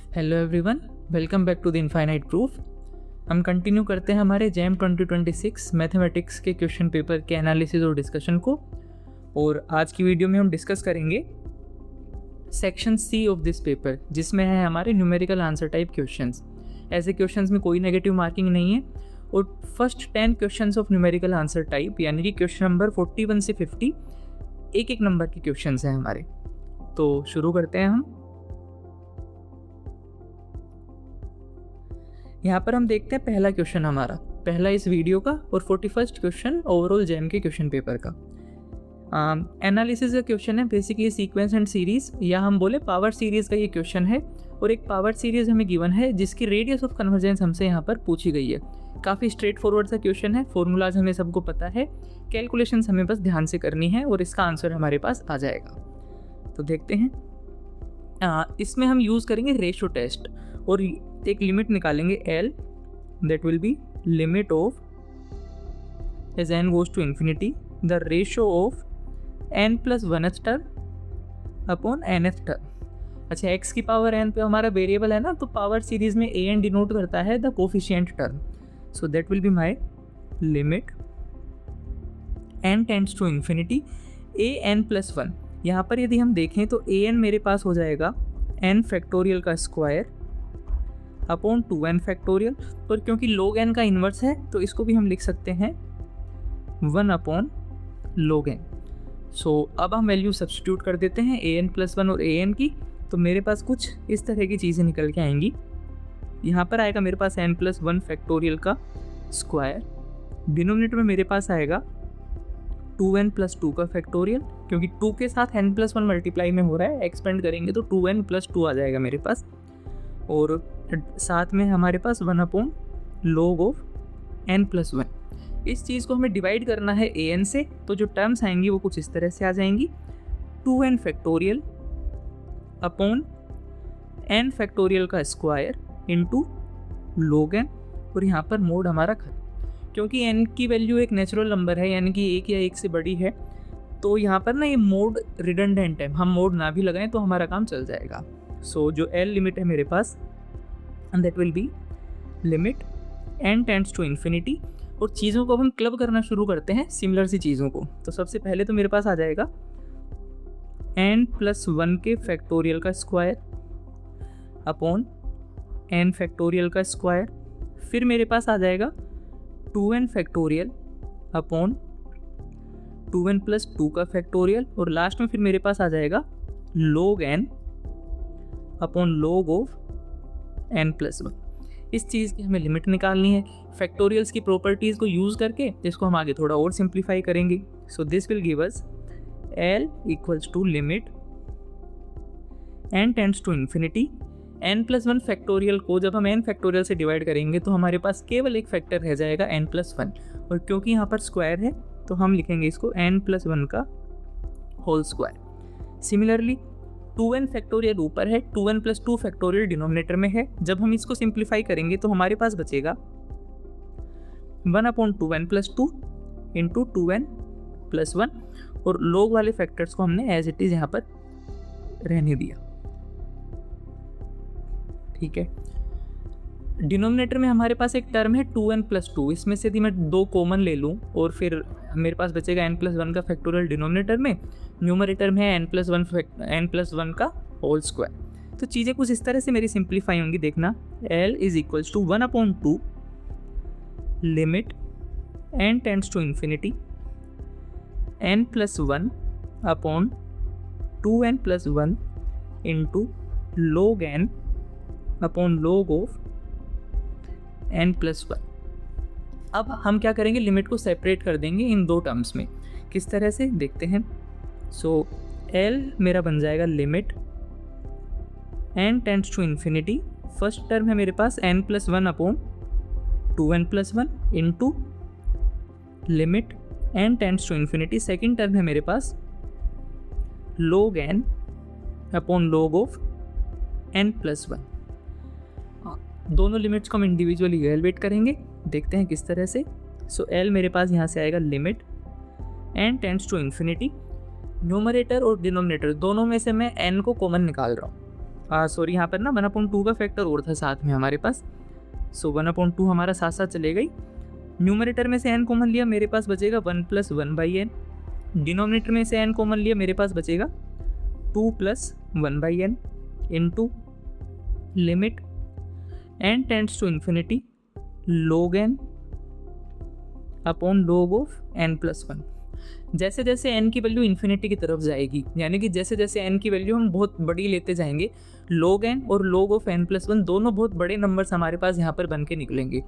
Hello everyone, welcome back to the infinite proof. हम कंटिन्यू करते हैं हमारे जैम 2026 मैथमेटिक्स के क्वेश्चन पेपर के एनालिसिस और डिस्कशन को। और आज की वीडियो में हम डिस्कस करेंगे section C of this paper, जिसमें है हमारे न्यूमेरिकल आंसर टाइप क्वेश्चंस। ऐसे क्वेश्चंस में कोई नेगेटिव मार्किंग नहीं है और first 10 questions of numerical answer type यानी कि क्वेश्चन नंबर 41 से 50 एक एक नंबर के क्वेश्चंस हैं हमारे। तो शुरू करते हैं हम। यहाँ पर हम देखते हैं पहला क्वेश्चन हमारा, पहला इस वीडियो का और 41st क्वेश्चन ओवरऑल जैम के क्वेश्चन पेपर का। एनालिसिस का क्वेश्चन है बेसिकली सीक्वेंस एंड सीरीज, या हम बोले पावर सीरीज का ये क्वेश्चन है। और एक पावर सीरीज हमें गिवन है जिसकी रेडियस ऑफ कन्वर्जेंस हमसे यहाँ पर पूछी गई है। काफ़ी स्ट्रेट फॉरवर्ड सा क्वेश्चन है, फॉर्मूलाज हमें सबको पता है, कैलकुलेशंस हमें बस ध्यान से करनी है और इसका आंसर हमारे पास आ जाएगा। तो देखते हैं। इसमें हम यूज़ करेंगे रेशो टेस्ट और एक लिमिट निकालेंगे L, that will be limit of as n goes to infinity the ratio of n+1th term upon nth term. अच्छा, x की पावर n पे हमारा वेरिएबल है ना, तो पावर सीरीज में an डिनोट करता है the coefficient term. So that will be my limit n tends to infinity an+1। यहाँ पर यदि हम देखें तो an मेरे पास हो जाएगा n फैक्टोरियल का स्क्वायर अपॉन 2n फैक्टोरियल, और क्योंकि log n का इन्वर्स है तो इसको भी हम लिख सकते हैं 1 अपॉन log n। सो अब हम वैल्यू सब्स्टिट्यूट कर देते हैं an+1 और an की, तो मेरे पास कुछ इस तरह की चीज़ें निकल के आएंगी। यहाँ पर आएगा मेरे पास n+1 फैक्टोरियल का स्क्वायर, डिनोमिनेटर में मेरे पास आएगा 2n+2 का फैक्टोरियल, क्योंकि 2 के साथ n+1 मल्टीप्लाई में हो रहा है, एक्सपेंड करेंगे तो 2n+2 आ जाएगा मेरे पास। और साथ में हमारे पास 1 अपॉन log ऑफ n+1। इस चीज़ को हमें डिवाइड करना है an से, तो जो टर्म्स आएंगी वो कुछ इस तरह से आ जाएंगी 2n factorial upon n factorial का स्क्वायर इंटू log n, और यहाँ पर मोड हमारा खत्म। क्योंकि n की वैल्यू एक नेचुरल नंबर है, यानी कि एक या एक से बड़ी है, तो यहाँ पर ना ये मोड रिडंडेंट है, हम मोड ना भी लगाएं तो हमारा काम चल जाएगा। सो जो L लिमिट है मेरे पास, and that will be limit n tends to infinity. और चीज़ों को हम क्लब करना शुरू करते हैं, सिमिलर सी चीज़ों को। तो सबसे पहले तो मेरे पास आ जाएगा n+1 के फैक्टोरियल का स्क्वायर अपॉन n फैक्टोरियल का स्क्वायर, फिर मेरे पास आ जाएगा 2n फैक्टोरियल अपॉन 2n+2 का फैक्टोरियल, और लास्ट में फिर मेरे पास आ जाएगा log n upon log of n+1। इस चीज़ की हमें लिमिट निकालनी है फैक्टोरियल्स की प्रॉपर्टीज़ को यूज़ करके, जिसको हम आगे थोड़ा और सिंप्लीफाई करेंगे। So this will give us L equals to limit n tends to infinity n+1 factorial को जब हम n फैक्टोरियल से डिवाइड करेंगे तो हमारे पास केवल एक फैक्टर रह जाएगा n+1, और क्योंकि यहाँ पर स्क्वायर है तो हम लिखेंगे इसको n+1 का whole square. Similarly 2n factorial ऊपर है, 2n+2 फैक्टोरियल डिनोमिनेटर में है। जब हम इसको सिंप्लीफाई करेंगे तो हमारे पास बचेगा 1 अपॉन 2n+2 इंटू 2n+1, और log वाले फैक्टर्स को हमने एज इट इज़ यहाँ पर रहने दिया। ठीक है, डिनोमिनेटर में हमारे पास एक टर्म है 2n+2, इसमें से यदि मैं 2 कॉमन ले लूँ और फिर मेरे पास बचेगा n+1 का फैक्टोरियल डिनोमिनेटर में, न्यूमरेटर में है n+1 का होल स्क्वायर। तो चीज़ें कुछ इस तरह से मेरी सिंप्लीफाई होंगी, देखना। L is equals to 1 upon 2 limit n tends to infinity n+1 upon 2n+1 into log n upon log of n+1। अब हम क्या करेंगे, लिमिट को सेपरेट कर देंगे इन दो टर्म्स में। किस तरह से देखते हैं। सो L मेरा बन जाएगा limit n tends to infinity, first term है मेरे पास n+1 upon 2n+1 into limit n tends to infinity, second term है मेरे पास log n upon log of n+1। दोनों लिमिट्स को हम इंडिविजुअली इवैल्यूएट करेंगे, देखते हैं किस तरह से। सो L मेरे पास यहाँ से आएगा limit n tends to infinity, numerator और डिनोमिनेटर दोनों में से मैं n को कॉमन निकाल रहा हूँ। सॉरी, यहाँ पर ना 1/2 का फैक्टर और था साथ में हमारे पास, सो 1/2 हमारा साथ साथ चले गई। न्यूमरेटर में से n कॉमन लिया, मेरे पास बचेगा 1 + 1/n। डिनोमिनेटर में से n कॉमन लिया, मेरे पास बचेगा 2 + 1/n into limit n tends to infinity log n upon log of n+1। जैसे जैसे n की वैल्यू इन्फिनिटी की तरफ जाएगी, यानी कि जैसे जैसे n की वैल्यू हम बहुत बड़ी लेते जाएंगे, log n और log ऑफ n+1 दोनों बहुत बड़े नंबर्स हमारे पास यहाँ पर बन के निकलेंगे,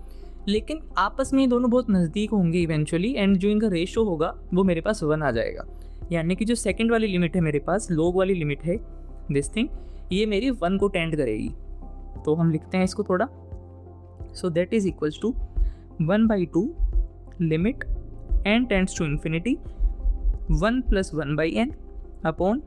लेकिन आपस में ये दोनों बहुत नज़दीक होंगे इवेंचुअली, एंड जो इनका रेशो होगा वो मेरे पास 1 आ जाएगा। यानी कि जो सेकंड वाली लिमिट है मेरे पास, log वाली लिमिट है दिस थिंग, ये मेरी 1 को टेंड करेगी। तो हम लिखते हैं इसको थोड़ा, so that is equals to 1/2 limit n tends to infinity 1 + 1/n upon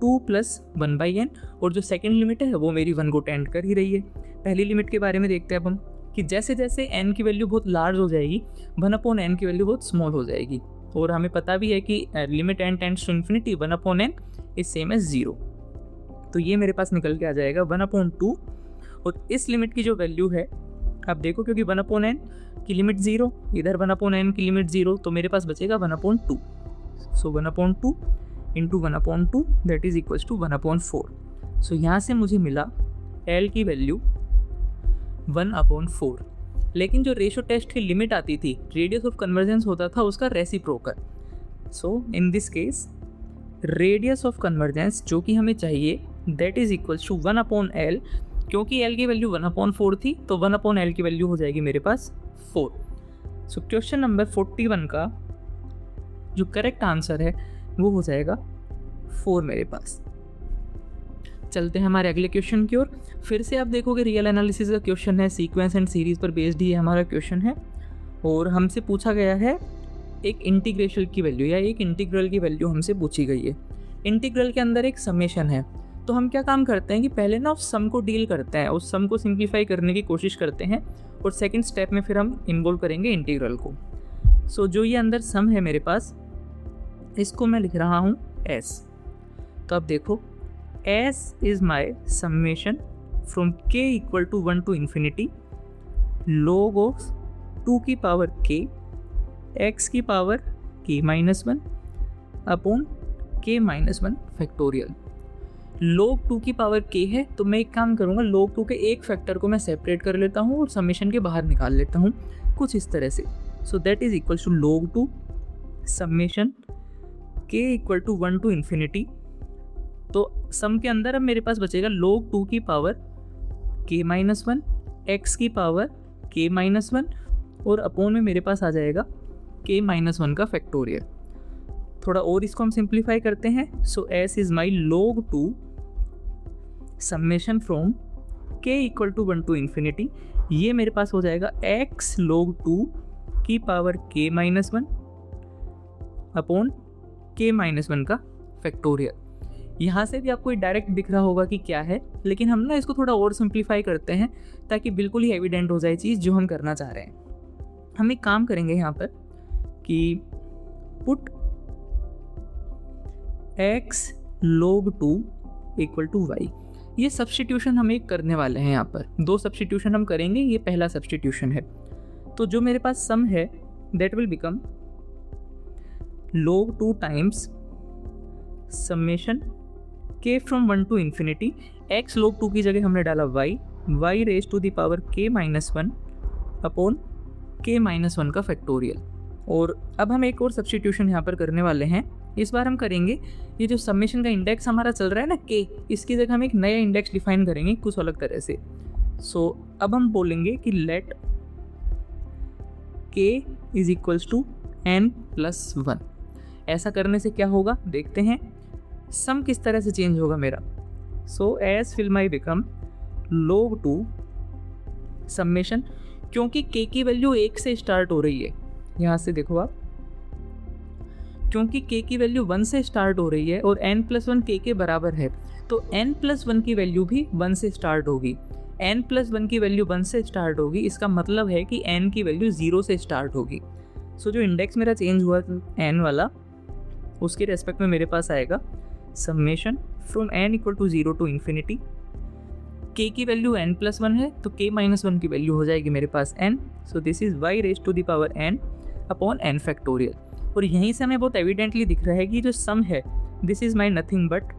2 + 1/n, और जो सेकंड लिमिट है वो मेरी 1 को टेंड कर ही रही है। पहली लिमिट के बारे में देखते हैं अब हम, कि जैसे जैसे n की वैल्यू बहुत लार्ज हो जाएगी 1/n की वैल्यू बहुत स्मॉल हो जाएगी, और हमें पता भी है कि limit n tends to infinity 1/n is same as 0। तो ये मेरे पास निकल के आ जाएगा 1/2, और इस लिमिट की जो वैल्यू है, अब देखो क्योंकि 1/n की लिमिट 0, इधर 1/n की लिमिट 0, तो मेरे पास बचेगा 1/2। So 1/2 into 1/2 that is equals to 1/4। So यहाँ से मुझे मिला L की वैल्यू 1/4। लेकिन जो रेशो टेस्ट की लिमिट आती थी, रेडियस ऑफ कन्वर्जेंस होता था उसका reciprocal. So in this case radius of convergence जो कि हमें चाहिए that is equals to 1/L, क्योंकि L की वैल्यू 1/4 थी, तो 1/L की वैल्यू हो जाएगी मेरे पास 4। सो क्वेश्चन नंबर 41 का जो करेक्ट आंसर है वो हो जाएगा 4 मेरे पास। चलते हैं हमारे अगले क्वेश्चन की ओर। फिर से आप देखोगे रियल एनालिसिस का क्वेश्चन है, सीक्वेंस एंड सीरीज पर बेस्ड ही हमारा क्वेश्चन है, और हमसे पूछा गया है एक इंटीग्रेशन की वैल्यू या एक इंटीग्रल की वैल्यू हमसे पूछी गई है। इंटीग्रल के अंदर एक समेशन है, तो हम क्या काम करते हैं कि पहले ना उस सम को डील करते हैं, उस सम को सिंप्लीफाई करने की कोशिश करते हैं, और सेकंड स्टेप में फिर हम इन्वॉल्व करेंगे इंटीग्रल को। सो जो ये अंदर सम है मेरे पास, इसको मैं लिख रहा हूँ S। तो अब देखो S is my summation from k = 1 to infinity log of 2 की पावर k x की power k-1 upon k-1 factorial. log 2 की पावर k है, तो मैं एक काम करूँगा, log 2 के एक फैक्टर को मैं सेपरेट कर लेता हूँ और समेशन के बाहर निकाल लेता हूँ कुछ इस तरह से। So that is equals to log 2 summation k = 1 to infinity। तो सम के अंदर अब मेरे पास बचेगा log 2 की पावर k-1 x की पावर k-1, और अपोन में मेरे पास आ जाएगा k-1 का फैक्टोरियल। थोड़ा और इसको हम सिंप्लीफाई करते हैं। So S is my log 2 summation from k = 1 to infinity, ये मेरे पास हो जाएगा x log 2 की पावर k-1 अपॉन k-1 का फैक्टोरियल। यहाँ से भी आपको डायरेक्ट दिख रहा होगा कि क्या है, लेकिन हम ना इसको थोड़ा और सिंप्लीफाई करते हैं ताकि बिल्कुल ही एविडेंट हो जाए चीज़ जो हम करना चाह रहे हैं। हम एक काम करेंगे यहाँ पर कि पुट x log 2 = y, ये सब्स्टिट्यूशन हम एक करने वाले हैं। यहाँ पर 2 सब्स्टिट्यूशन हम करेंगे, ये पहला सब्स्टिट्यूशन है। तो जो मेरे पास सम है that will become log 2 times summation k from 1 to infinity, x log 2 की जगह हमने डाला y raise to the power k-1 upon k-1 का फैक्टोरियल। और अब हम एक और सब्स्टिट्यूशन यहाँ पर करने वाले हैं। इस बार हम करेंगे, ये जो समेशन का इंडेक्स हमारा चल रहा है ना k, इसकी जगह हम एक नया इंडेक्स डिफाइन करेंगे कुछ अलग तरह से। सो अब हम बोलेंगे कि लेट k = n+1। ऐसा करने से क्या होगा देखते हैं, सम किस तरह से चेंज होगा मेरा। सो S will my become log 2 summation, क्योंकि k की वैल्यू 1 से स्टार्ट हो रही है, यहाँ से देखो आप, क्योंकि k की वैल्यू 1 से स्टार्ट हो रही है और n+1 k के बराबर है, तो n+1 की वैल्यू भी 1 से स्टार्ट होगी। n+1 की वैल्यू 1 से स्टार्ट होगी, इसका मतलब है कि n की वैल्यू 0 से स्टार्ट होगी। सो जो इंडेक्स मेरा चेंज हुआ n वाला, उसके रेस्पेक्ट में मेरे पास आएगा summation from n equal to 0 to infinity. k की वैल्यू n+1 है तो k-1 की वैल्यू हो जाएगी मेरे पास n। So this is y raise to the power n upon n factorial. और यहीं से हमें बहुत एविडेंटली दिख रहा है कि जो सम है this is my nothing but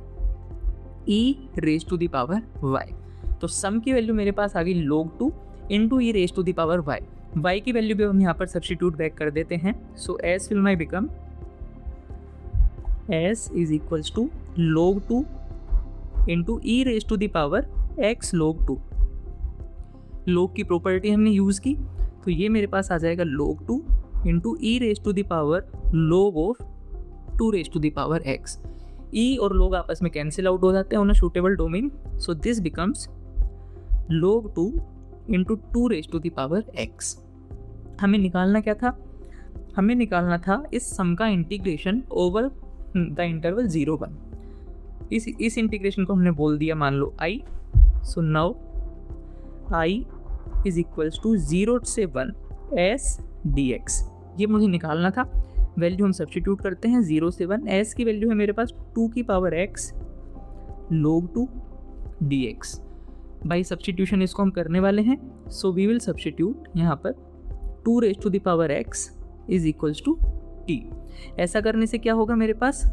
e raise to the power y। तो सम की वैल्यू मेरे पास आ गई log 2 into e raise to the power y। y की वैल्यू भी हम यहाँ पर सब्स्टिट्यूट बैक कर देते हैं। So s will my become s is equals to log 2 into e raise to the power x log 2। log की property हमने यूज़ की तो ये मेरे पास आ जाएगा log 2 into e raise to the power log of 2 raise to the power x। e और log आपस में कैंसिल आउट हो जाते हैं on a suitable domain. So this becomes log 2 into 2 raise to the power x। हमें निकालना क्या था? हमें निकालना था इस सम का इंटीग्रेशन ओवर द इंटरवल 0-1। इस इंटीग्रेशन को हमने बोल दिया मान लो i। So now i is equals to 0 से 1 s dx। ये मुझे निकालना था। वैल्यू हम सब्स्टिट्यूट करते हैं 0 से 1। s की वैल्यू है मेरे पास 2 की power x log 2 dx। By substitution इसको हम करने वाले हैं। सो वी विल सब्स्टिट्यूट यहाँ पर 2 raise to the power x is equals to t। ऐसा करने से क्या होगा मेरे पास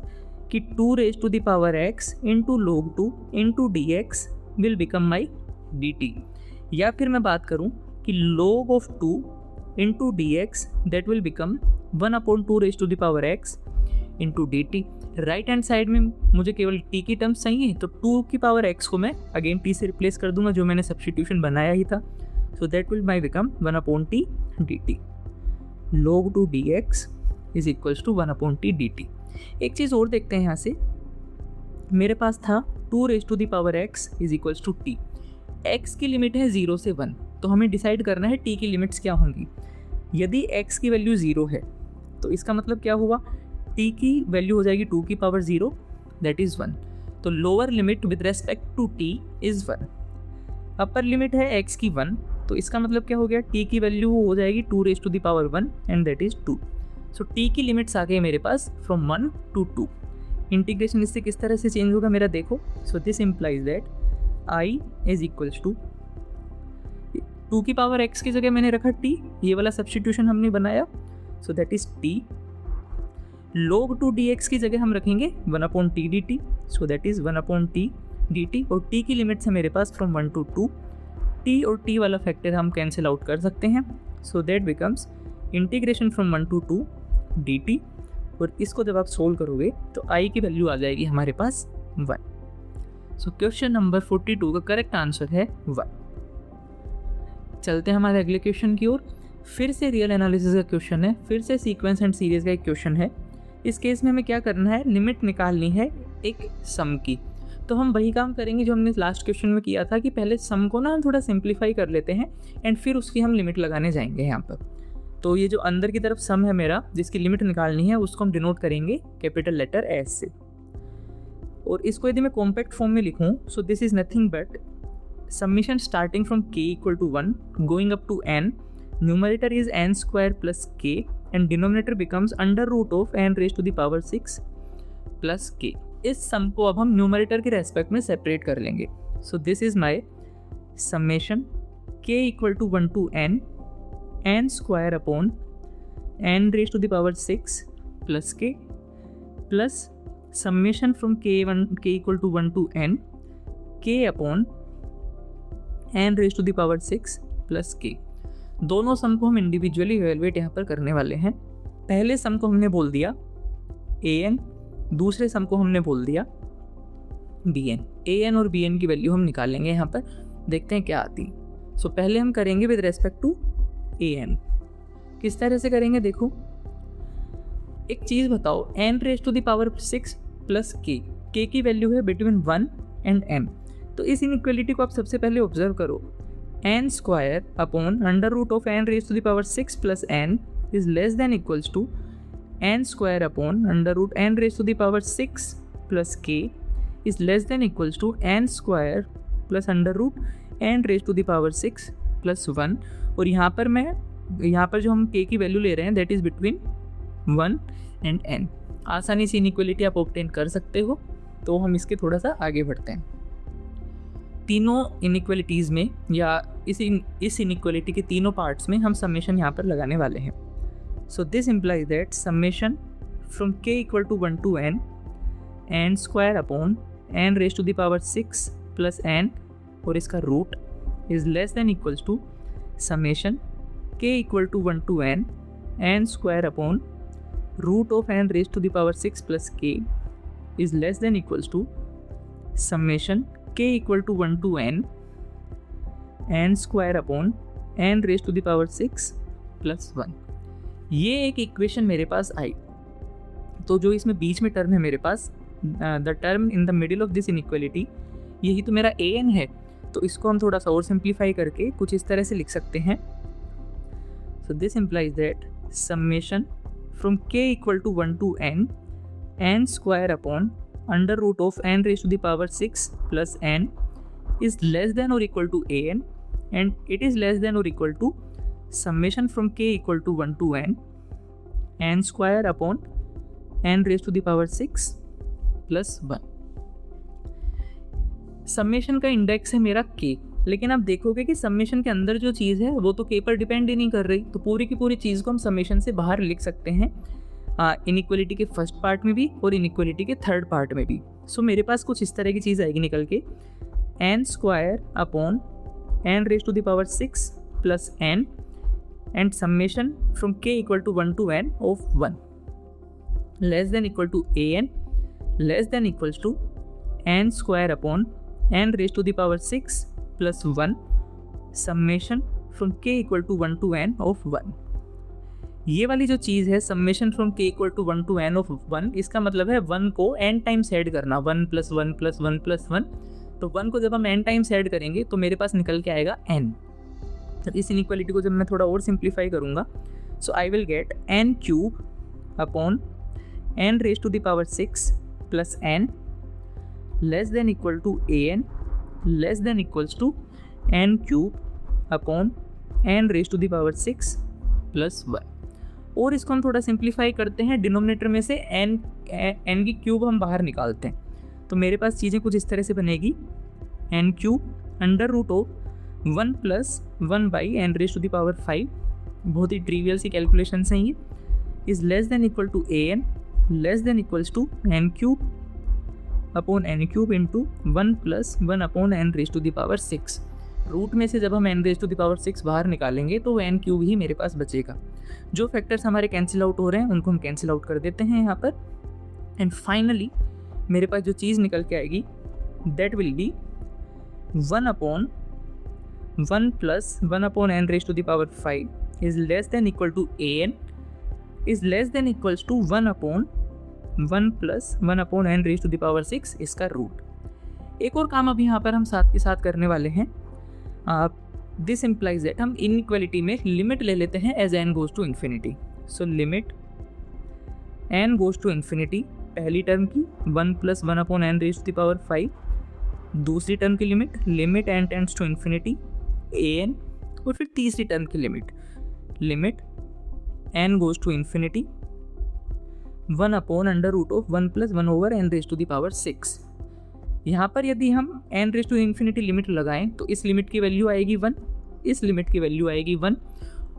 कि 2 raise to the power x into log 2 into dx will become my dt। या फिर मैं बात करूँ कि log of 2 into dx that will become 1/2 raise to the power x into dt। Right hand side में मुझे केवल t की टर्म्स चाहिए तो 2 की पावर x को मैं अगेन t से रिप्लेस कर दूंगा जो मैंने सब्स्टिट्यूशन बनाया ही था। So that will my become 1/t dt। log 2 dx is equals to 1/t dt। एक चीज़ और देखते हैं यहाँ से। मेरे पास था 2 raise to the power x is equals to t। x की लिमिट है 0 से 1 तो हमें डिसाइड करना है t की लिमिट्स क्या होंगी। यदि x की वैल्यू 0 है तो इसका मतलब क्या हुआ, t की वैल्यू हो जाएगी 2 की पावर 0 दैट इज़ 1। तो lower limit with respect to t is 1। Upper limit है x की 1 तो इसका मतलब क्या हो गया, t की वैल्यू हो जाएगी 2 raise to the power 1 and that is 2। So t की लिमिट्स आ गई मेरे पास फ्रॉम 1 to 2। इंटीग्रेशन इससे किस तरह से चेंज होगा मेरा देखो। So this implies that i is equals to 2 की पावर x की जगह मैंने रखा t, ये वाला सब्स्टिट्यूशन हमने बनाया। सो that is t। log 2 dx की जगह हम रखेंगे 1/t dt। So that is 1/t dt। और t की लिमिट्स है मेरे पास फ्रॉम 1 to 2। t और t वाला फैक्टर हम कैंसिल आउट कर सकते हैं। So that becomes integration from 1 to 2 dt। और इसको जब आप सोल्व करोगे तो i की वैल्यू आ जाएगी हमारे पास 1। सो क्वेश्चन नंबर 42 का करेक्ट आंसर है 1। चलते हैं हमारे अगले क्वेश्चन की ओर। फिर से रियल एनालिसिस का क्वेश्चन है, फिर से सीक्वेंस एंड सीरीज का एक क्वेश्चन है। इस केस में हमें क्या करना है, लिमिट निकालनी है एक सम की। तो हम वही काम करेंगे जो हमने लास्ट क्वेश्चन में किया था कि पहले सम को ना थोड़ा सिंप्लीफाई कर लेते हैं एंड फिर उसकी हम लिमिट लगाने जाएंगे यहाँ पर। तो ये जो अंदर की तरफ सम है मेरा जिसकी लिमिट निकालनी है उसको हम डिनोट करेंगे कैपिटल लेटर एस से। और इसको यदि मैं कॉम्पैक्ट फॉर्म में लिखूँ सो this is nothing but summation starting from k equal to 1 going up to n, numerator is n square plus k and denominator becomes under root of n raised to the power 6 plus k। इस सम को अब हम numerator के respect में separate कर लेंगे। So this is my summation k equal to 1 to n square upon n raised to the power 6 plus k plus summation from k equal to 1 to n k upon n raise to the power 6 plus k। दोनों सम को हम individually evaluate यहाँ पर करने वाले हैं। पहले सम को हमने बोल दिया an, दूसरे सम को हमने बोल दिया bn। an और bn की वैल्यू हम निकालेंगे यहाँ पर, देखते हैं क्या आती है। सो पहले हम करेंगे विद रेस्पेक्ट टू an। किस तरह से करेंगे देखो, एक चीज़ बताओ, n raise to the power 6 plus k की वैल्यू है बिटवीन 1 एंड m। तो इस इनइक्वालिटी को आप सबसे पहले ऑब्जर्व करो। n square upon under root of n raise to the power 6 plus n is less than equals to n square upon under root n raise to the power 6 plus k is less than equals to n square plus under root n raise to the power 6 plus 1। और यहाँ पर जो हम k की value ले रहे हैं that is between 1 and n। आसानी से इनइक्वालिटी आप ऑब्टेन कर सकते हो। तो हम इसके थोड़ा सा आगे बढ़ते हैं। तीनों इनइक्वालिटीज़ में या इस इनइक्वालिटी के तीनों पार्ट्स में हम समेशन यहाँ पर लगाने वाले हैं। So this implies that summation from k equal to 1 to n square upon n raise to the power 6 plus n और इसका root is less than equals to summation k equal to 1 to n square upon root of n raise to the power 6 plus k is less than equals to summation k equal to 1 to n square upon n raise to the power 6 plus 1। ये एक equation मेरे पास आई, तो जो इसमें बीच में term है मेरे पास, the term in the middle of this inequality, यही तो मेरा an है। तो इसको हम थोड़ा सा और सिंप्लीफाई करके कुछ इस तरह से लिख सकते हैं। So this implies that summation from k equal to 1 to n square upon under root of n raise to the power 6 plus n is less than or equal to an, and it is less than or equal to summation from k equal to 1 to n square upon n raised to the power 6 plus 1। Summation का index है मेरा k, लेकिन आप देखोगे कि summation के अंदर जो चीज़ है वो तो k पर डिपेंड ही नहीं कर रही, तो पूरी की पूरी चीज़ को हम समेशन से बाहर लिख सकते हैं इनइक्वालिटी के फर्स्ट पार्ट में भी और इनइक्वालिटी के थर्ड पार्ट में भी। सो मेरे पास कुछ इस तरह की चीज़ आएगी निकल के, n square upon n raise to the power 6 plus n and summation from k equal to 1 to n of 1 less than equal to an less than equals to n square upon n raise to the power 6 plus 1 summation from k equal to 1 to n of 1। ये वाली जो चीज़ है summation from k equal to 1 to n of 1, इसका मतलब है 1 को n times add करना, 1 प्लस 1 प्लस 1 प्लस 1। तो 1 को जब हम n टाइम्स ऐड करेंगे तो मेरे पास निकल के आएगा n। तो इस इनइक्वालिटी को जब मैं थोड़ा और सिंप्लीफाई करूँगा, so I will get n cube upon n raise to the power 6 plus n less than equal to an less than equals to n cube upon n raise to the power 6 plus 1। और इसको हम थोड़ा simplify करते हैं, denominator में से n की cube हम बाहर निकालते हैं, तो मेरे पास चीज़ें कुछ इस तरह से बनेगी, n cube under root of 1 plus 1 by n raise to the power 5, बहुत ही ट्रिवियल सी कैलकुलेशन है ये, is less than equal to an less than equals to n cube upon n cube into 1 plus 1 upon n raise to the power 6। Root में से जब हम n raise to the power 6 बाहर निकालेंगे तो n क्यूब ही मेरे पास बचेगा। जो फैक्टर्स हमारे कैंसिल आउट हो रहे हैं उनको हम कैंसिल आउट कर देते हैं यहाँ पर, एंड फाइनली मेरे पास जो चीज़ निकल के आएगी that will be 1 upon 1 plus 1 upon n raise to the power 5 is less than equal to an is less than equals to 1 upon 1 plus 1 upon n raise to the power 6 इसका root. एक और काम अभी यहाँ पर हम साथ के साथ करने वाले हैं। दिस इम्प्लाइज दैट हम इनइक्वालिटी में लिमिट ले लेते हैं as n goes to infinity. So limit n goes to infinity, पहली टर्म की 1 plus 1 upon n raise to the power 5, दूसरी टर्म की limit n tends to infinity an, और फिर तीसरी टर्म की limit n goes to infinity 1 upon under root of 1 plus 1 over n raise to the power 6। यहाँ पर यदि हम n raise to infinity limit लगाएं तो इस लिमिट की वैल्यू आएगी 1, इस लिमिट की वैल्यू आएगी 1,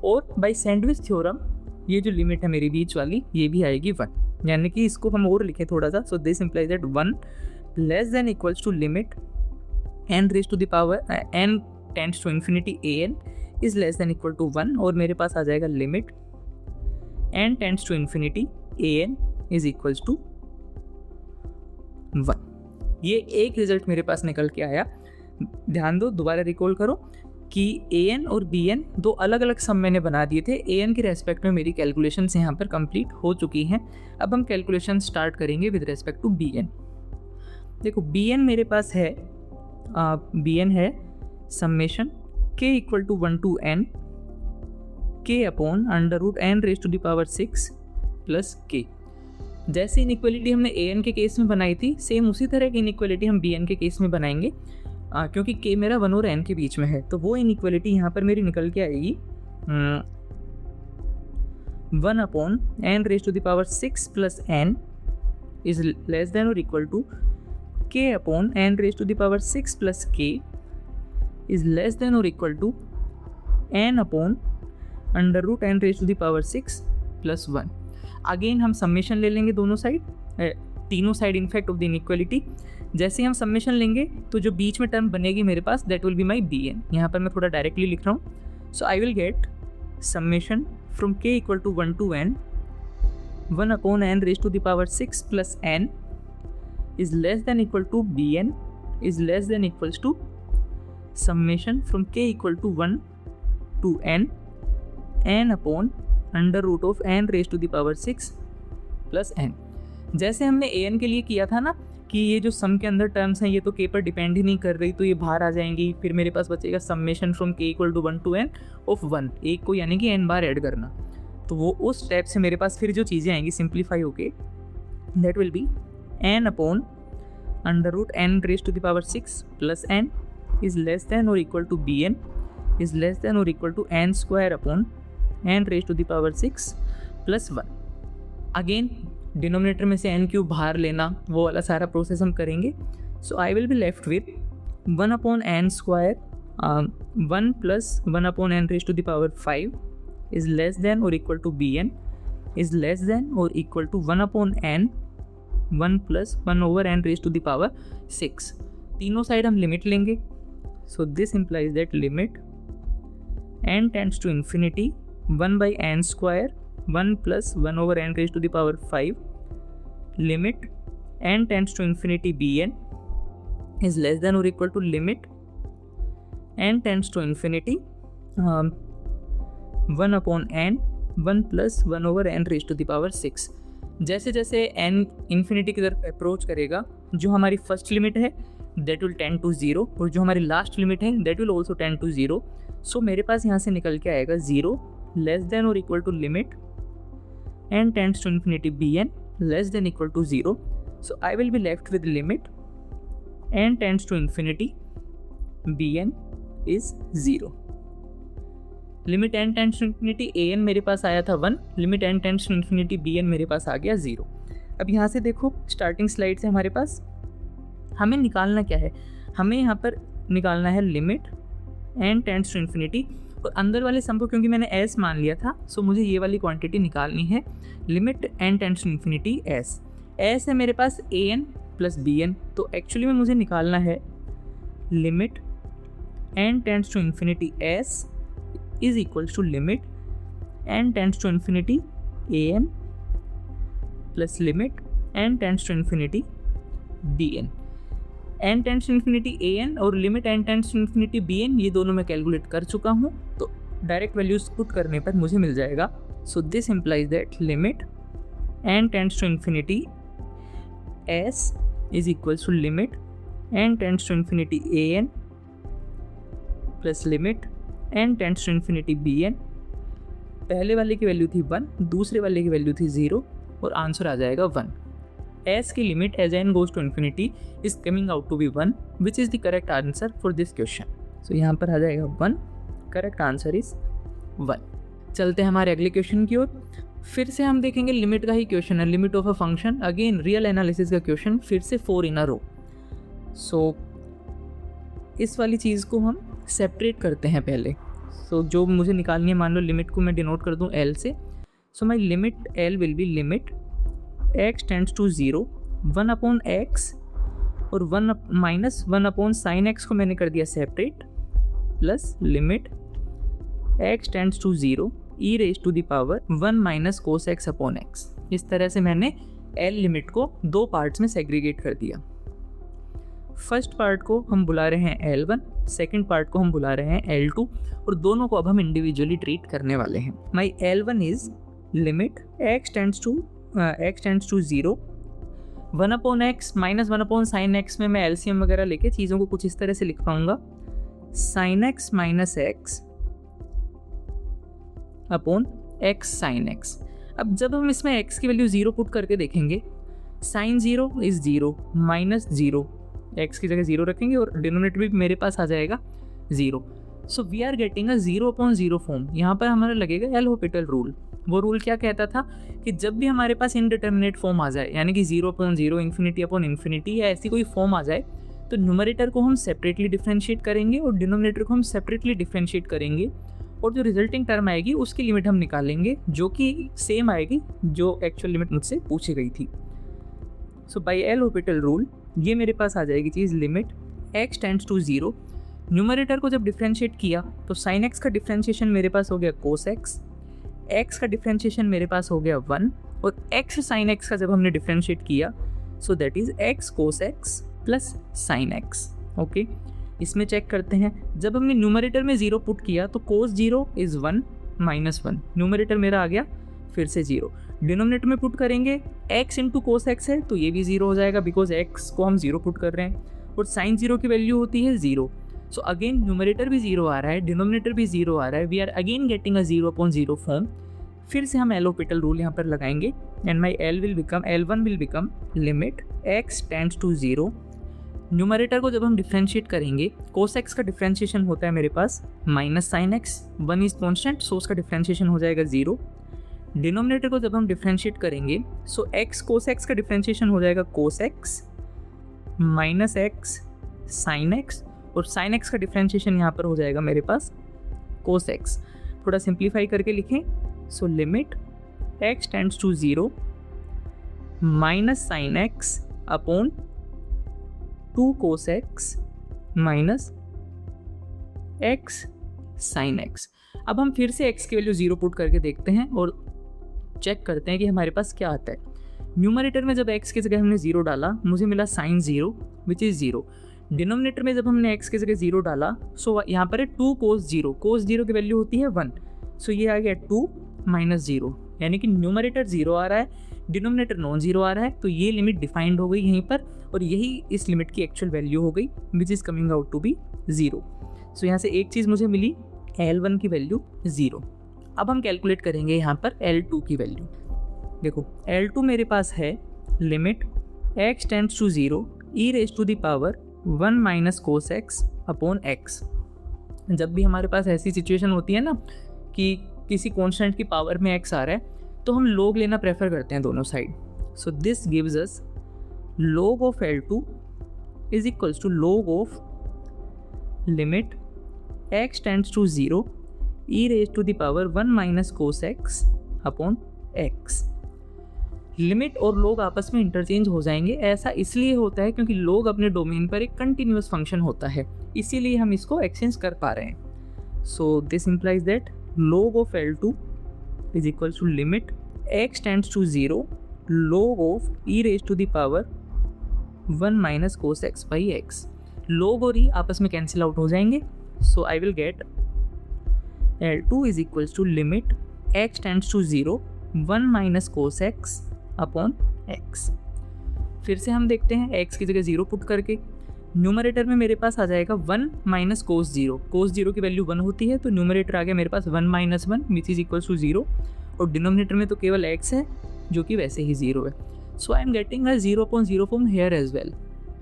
और बाय सैंडविच थ्योरम ये जो लिमिट है मेरी बीच वाली ये भी आएगी 1, यानी कि इसको हम और लिखें थोड़ा सा। So this implies that 1 less than equals to limit n raise to the power n tends to infinity an is less than equal to 1, और मेरे पास आ जाएगा limit n tends to infinity an is equals to 1। ये एक result मेरे पास निकल के आया। ध्यान दो, दोबारा रिकॉल करो कि an और bn दो अलग अलग सम मैंने बना दिए थे। an के रेस्पेक्ट में मेरी कैलकुलेशंस यहाँ पर कंप्लीट हो चुकी हैं। अब हम कैलकुलेशन स्टार्ट करेंगे विद रेस्पेक्ट टू bn। देखो bn मेरे पास है bn है summation k equal to 1 to n k upon under root n raise to the power 6 plus k। जैसे इनइक्वालिटी हमने an के केस में बनाई थी, सेम उसी तरह की इनइक्वालिटी हम bn के केस में बनाएंगे, क्योंकि k मेरा 1 और n के बीच में है, तो वो इनइक्वालिटी यहाँ पर मेरी निकल के आएगी 1 upon n raise to the power 6 plus n is less than और equal to k upon n raise to the power 6 plus k is less than और equal to n upon under root n raise to the power 6 plus 1। Again हम summation ले लेंगे दोनों side, तीनों side in fact of the inequality. जैसे ही हम summation लेंगे तो जो बीच में टर्म बनेगी मेरे पास that will be my B N. यहाँ पर मैं थोड़ा डायरेक्टली लिख रहा हूँ। So I will get summation from k equal to 1 to n 1 upon n raise to the power 6 plus n is less than equal to bn is less than equals to summation from k equal to 1 to n upon under root of n raise to the power 6 plus n। जैसे हमने an के लिए किया था ना कि ये जो सम के अंदर टर्म्स हैं ये तो k पर डिपेंड ही नहीं कर रही, तो ये बाहर आ जाएंगी। फिर मेरे पास बचेगा summation from k equal to 1 to n of 1, एक को यानी कि n बार ऐड करना। तो वो उस स्टेप से मेरे पास फिर जो चीज़ें आएंगी सिंप्लीफाई होके that will be n upon under root n raise to the power 6 plus n is less than और equal to bn is less than और equal to n square upon n raise to the power 6 plus 1। Again denominator में से n cube बाहर लेना, वो वाला सारा process हम करेंगे। So I will be left with 1 upon n square 1 plus 1 upon n raise to the power 5 is less than और equal to bn is less than और equal to 1 upon n 1 plus 1 over n raise to the power 6। तीनों side हम limit लेंगे। So this implies that limit n tends to infinity 1 by n square 1 plus 1 over n raised to the power 5 limit n tends to infinity bn is less than or equal to limit n tends to infinity 1 upon n 1 plus 1 over n raised to the power 6। जैसे जैसे n infinity की तरफ approach करेगा जो हमारी first limit है that will tend to 0 और जो हमारी लास्ट लिमिट है that will also tend to 0। So मेरे पास यहाँ से निकल के आएगा 0 less than or equal to limit n tends to infinity bn less than equal to 0. So I will be left with limit n tends to infinity bn is 0. Limit n tends to infinity an मेरे पास आया था 1, limit n tends to infinity bn मेरे पास आ गया 0। अब यहाँ से देखो स्टार्टिंग स्लाइड से हमारे पास हमें निकालना क्या है, हमें यहाँ पर निकालना है limit n tends to infinity और अंदर वाले सम को क्योंकि मैंने s मान लिया था सो मुझे ये वाली क्वांटिटी निकालनी है limit n tends to infinity s है मेरे पास an प्लस bn। तो एक्चुअली में मुझे निकालना है limit n tends to infinity s is equals to limit n tends to infinity an plus limit n tends to infinity bn। n tends to infinity an और limit n tends to infinity bn ये दोनों मैं calculate कर चुका हूँ, तो direct values put करने पर मुझे मिल जाएगा। So this implies that limit n tends to infinity s is equals to limit n tends to infinity an plus limit n tends to infinity bn। पहले वाले की वैल्यू थी 1, दूसरे वाले की वैल्यू थी 0 और आंसर आ जाएगा 1। s की limit as n goes to infinity is coming out to be 1 which is the correct answer for this question. So यहाँ पर आ जाएगा 1, करेक्ट आंसर इज 1। चलते हैं हमारे अगले क्वेश्चन की ओर। फिर से हम देखेंगे लिमिट का ही क्वेश्चन है, limit of a function. Again real analysis का क्वेश्चन, फिर से 4 इन अ रो। सो इस वाली चीज़ को हम सेपरेट करते हैं पहले। सो जो मुझे निकालनी है, मान लो लिमिट को मैं डिनोट कर दूँ L से। So my limit L will be limit x tends to 0 1 upon x और 1 माइनस 1 अपॉन साइन x को मैंने कर दिया separate plus limit x tends to 0 e raise to the power 1 minus cos x upon x। इस तरह से मैंने L limit को 2 पार्ट्स में सेग्रीगेट कर दिया। फर्स्ट पार्ट को हम बुला रहे हैं L1, सेकेंड पार्ट को हम बुला रहे हैं L2 और दोनों को अब हम इंडिविजुअली ट्रीट करने वाले हैं। My L1 is limit x tends to 0 1 upon x minus 1 upon sine x में मैं एलसीएम वगैरह लेके चीज़ों को कुछ इस तरह से लिख पाऊंगा, sine x minus x upon x sine x. अब जब हम इसमें x की वैल्यू 0 पुट करके देखेंगे, साइन 0 इज़ 0 माइनस 0, एक्स की जगह 0 रखेंगे और डिनोमिनेटर भी मेरे पास आ जाएगा 0। So we are getting a 0/0 form. यहाँ पर हमारा लगेगा एल-हॉपिटल रूल। वो रूल क्या कहता था कि जब भी हमारे पास इनडिटर्मिनेट फॉर्म आ जाए, यानी कि 0/0, इन्फिनिटी अपॉन इन्फिनिटी या ऐसी कोई फॉर्म आ जाए, तो न्यूमरेटर को हम सेपरेटली डिफरेंशिएट करेंगे और डिनोमिनेटर को हम सेपरेटली डिफरेंशिएट करेंगे, और जो रिजल्टिंग टर्म आएगी उसकी लिमिट हम निकालेंगे, जो कि सेम आएगी जो एक्चुअल लिमिट मुझसे पूछी गई थी। सो बाय एल-हॉपिटल रूल ये मेरे पास आ जाएगी चीज़, limit x tends to 0। Numerator को जब डिफरेंशिएट किया तो sin x का डिफरेंशिएशन मेरे पास हो गया cos x, x का डिफरेंशिएशन मेरे पास हो गया 1, और x sin x का जब हमने डिफरेंशिएट किया सो that is x cos x plus sin x। Okay, इसमें चेक करते हैं, जब हमने न्यूमरेटर में 0 पुट किया तो cos 0 इज़ 1 माइनस 1, न्यूमरेटर मेरा आ गया फिर से 0। डिनोमिनेटर में पुट करेंगे x इंटू कोस एक्स है तो ये भी 0 हो जाएगा, बिकॉज x को हम 0 पुट कर रहे हैं, और साइन 0 की वैल्यू होती है 0। सो अगेन न्यूमरेटर भी 0 आ रहा है, डिनोमिनेटर भी 0 आ रहा है, we are again getting a 0/0 form. फिर से हम एल-हॉपिटल रूल यहाँ पर लगाएंगे, and my L1 will become limit x tends to 0। Numerator को जब हम डिफरेंशिएट करेंगे, कोस एक्स का डिफरेंशिएशन होता है मेरे पास minus sine x, 1 is constant, so उसका डिफरेंशिएशन हो जाएगा 0। डिनोमिनेटर को जब हम डिफरेंशिएट करेंगे सो x कोस एक्स का डिफरेंशिएशन हो जाएगा cos x minus x sine x, और साइन एक्स का डिफरेंशिएशन यहाँ पर हो जाएगा मेरे पास कोस एक्स। थोड़ा सिंप्लीफाई करके लिखें, so limit x tends to 0 minus sine x upon 2 cos x minus x sin x। अब हम फिर से x की वैल्यू 0 पुट करके देखते हैं और चेक करते हैं कि हमारे पास क्या आता है। न्यूमरेटर में जब x की जगह हमने 0 डाला, मुझे मिला sin 0 विच इज़ 0। डिनोमिनेटर में जब हमने x की जगह 0 डाला, सो यहाँ पर है 2 cos 0, cos 0 की वैल्यू होती है 1, सो ये आ गया 2 माइनस 0, यानी कि न्यूमरेटर 0 आ रहा है, डिनोमिनेटर नॉन 0 आ रहा है, तो ये लिमिट डिफाइंड हो गई यहीं पर, और यही इस लिमिट की एक्चुअल वैल्यू हो गई which is coming out to be 0। So यहाँ से एक चीज़ मुझे मिली, L1 की वैल्यू 0। अब हम कैलकुलेट करेंगे यहाँ पर L2 की वैल्यू। देखो L2 मेरे पास है limit x tends to 0 e raise to the power 1 minus cos x upon x. जब भी हमारे पास ऐसी सिचुएशन होती है ना कि किसी कॉन्स्टेंट की पावर में x आ रहा है, तो हम log लेना प्रेफर करते हैं दोनों side. So this gives us log of L2 is equals to log of limit x tends to 0 e raise to the power 1 minus cos x upon x. Limit और log आपस में interchange हो जाएंगे, ऐसा इसलिए होता है क्योंकि log अपने डोमेन पर एक कंटिन्यूअस फंक्शन होता है, इसीलिए हम इसको एक्सचेंज कर पा रहे हैं। So this implies that log of L2 is equals to limit x tends to 0 log of e raise to the power 1 minus cos x by x. log और e आपस में कैंसिल आउट हो जाएंगे, so I will get L2 is equals to limit x tends to 0 1 minus cos x upon x. फिर से हम देखते हैं x की जगह 0 पुट करके, न्यूमरेटर में मेरे पास आ जाएगा 1 माइनस कोस 0, कोस 0 की वैल्यू 1 होती है, तो न्यूमरेटर आ गया मेरे पास 1 minus 1 which is equals to 0, और डिनोमिनेटर में तो केवल x है जो कि वैसे ही 0 है। So I am getting a 0/0 form here as well.